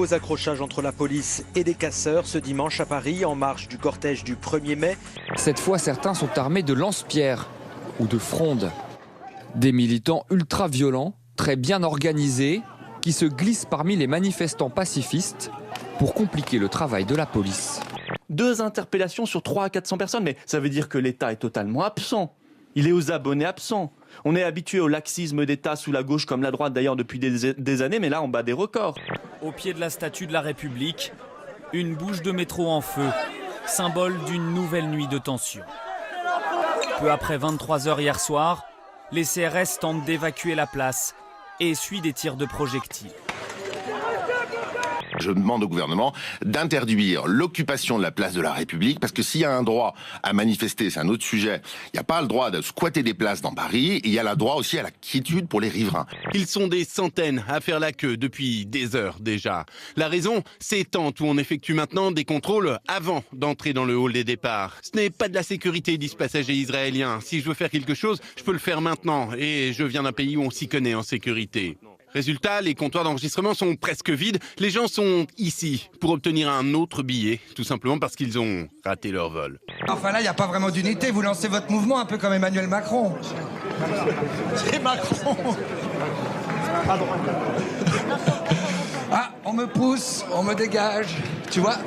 nouveaux accrochages entre la police et des casseurs ce dimanche à Paris, en marge du cortège du 1er mai. Cette fois, certains sont armés de lance-pierres ou de frondes. Des militants ultra-violents, très bien organisés, qui se glissent parmi les manifestants pacifistes pour compliquer le travail de la police. 2 interpellations sur 300 à 400 personnes, mais ça veut dire que l'État est totalement absent. Il est aux abonnés absents. On est habitué au laxisme d'État sous la gauche comme la droite d'ailleurs depuis des années, mais là on bat des records. Au pied de la statue de la République, une bouche de métro en feu, symbole d'une nouvelle nuit de tension. Peu après 23h hier soir, les CRS tentent d'évacuer la place et essuient des tirs de projectiles. Je demande au gouvernement d'interdire l'occupation de la place de la République, parce que s'il y a un droit à manifester, c'est un autre sujet, il n'y a pas le droit de squatter des places dans Paris, et il y a le droit aussi à la quiétude pour les riverains. Ils sont des centaines à faire la queue depuis des heures déjà. La raison, ces tentes où on effectue maintenant des contrôles avant d'entrer dans le hall des départs. Ce n'est pas de la sécurité, disent passagers israéliens. Si je veux faire quelque chose, je peux le faire maintenant, et je viens d'un pays où on s'y connaît en sécurité. Résultat, les comptoirs d'enregistrement sont presque vides. Les gens sont ici pour obtenir un autre billet, tout simplement parce qu'ils ont raté leur vol. Enfin là, il n'y a pas vraiment d'unité. Vous lancez votre mouvement un peu comme Emmanuel Macron. C'est Macron. Ah, on me pousse, on me dégage. Tu vois ?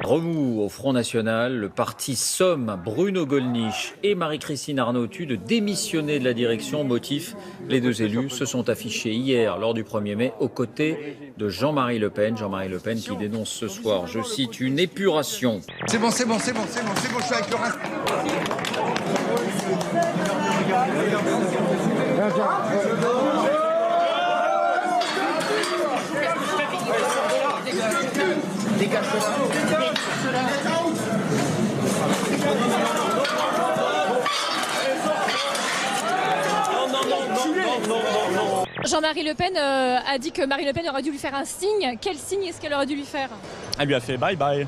Remous au Front National, le parti somme Bruno Gollnisch et Marie-Christine Arnautu de démissionner de la direction. Motif, les 2 élus se sont affichés hier lors du 1er mai aux côtés de Jean-Marie Le Pen. Jean-Marie Le Pen qui dénonce ce soir, je cite, une épuration. C'est bon, je suis avec le reste. Jean-Marie Le Pen a dit que Marine Le Pen aurait dû lui faire un signe. Quel signe est-ce qu'elle aurait dû lui faire ? Elle lui a fait bye bye.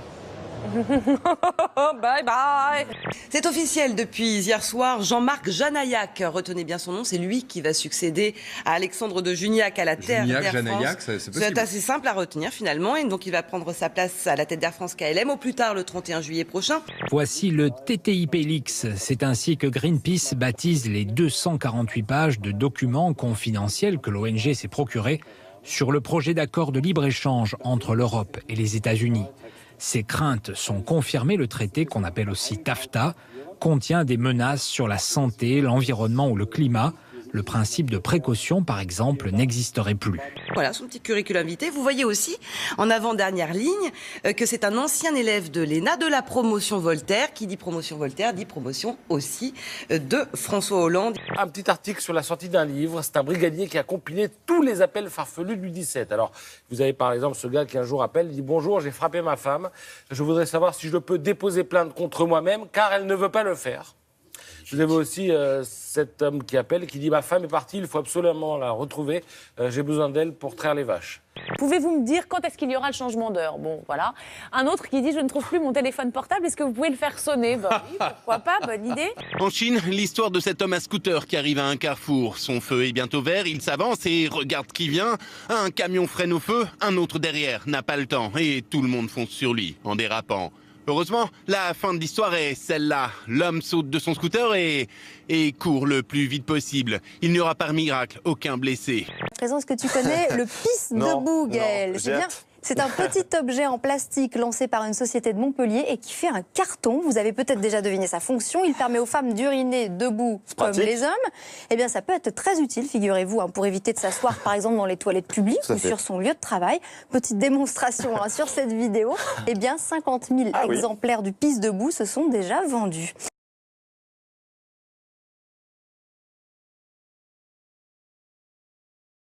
Bye bye. C'est officiel depuis hier soir, Jean-Marc Janaillac, retenez bien son nom, c'est lui qui va succéder à Alexandre de Juniac à la tête d'Air France. C'est assez simple à retenir finalement, et donc il va prendre sa place à la tête d'Air France KLM au plus tard le 31 juillet prochain. Voici le TTIP Leaks, c'est ainsi que Greenpeace baptise les 248 pages de documents confidentiels que l'ONG s'est procurés sur le projet d'accord de libre-échange entre l'Europe et les États-Unis. Ces craintes sont confirmées, le traité qu'on appelle aussi TAFTA contient des menaces sur la santé, l'environnement ou le climat. Le principe de précaution, par exemple, n'existerait plus. Voilà son petit curriculum vitae. Vous voyez aussi, en avant-dernière ligne, que c'est un ancien élève de l'ENA, de la promotion Voltaire. Qui dit promotion Voltaire, dit promotion aussi de François Hollande. Un petit article sur la sortie d'un livre. C'est un brigadier qui a compilé tous les appels farfelus du 17. Alors, vous avez par exemple ce gars qui un jour appelle, il dit « Bonjour, j'ai frappé ma femme. Je voudrais savoir si je peux déposer plainte contre moi-même, car elle ne veut pas le faire. » Vous avez aussi cet homme qui appelle, qui dit « Ma femme est partie, il faut absolument la retrouver. J'ai besoin d'elle pour traire les vaches. » Pouvez-vous me dire quand est-ce qu'il y aura le changement d'heure ? Bon, voilà. Un autre qui dit « Je ne trouve plus mon téléphone portable, est-ce que vous pouvez le faire sonner ?» Ben oui, pourquoi pas, bonne idée. En Chine, l'histoire de cet homme à scooter qui arrive à un carrefour. Son feu est bientôt vert, il s'avance et regarde qui vient. Un camion freine au feu, un autre derrière n'a pas le temps et tout le monde fonce sur lui en dérapant. Heureusement, la fin de l'histoire est celle-là. L'homme saute de son scooter et court le plus vite possible. Il n'y aura par miracle aucun blessé. À présent, est-ce que tu connais le pisse debout, Gaël ? C'est bien. C'est un petit objet en plastique lancé par une société de Montpellier et qui fait un carton. Vous avez peut-être déjà deviné sa fonction. Il permet aux femmes d'uriner debout comme les hommes. Eh bien, ça peut être très utile, figurez-vous, pour éviter de s'asseoir, par exemple, dans les toilettes publiques ou sur son lieu de travail. Petite démonstration sur cette vidéo. Eh bien, 50 000 exemplaires du pisse debout se sont déjà vendus.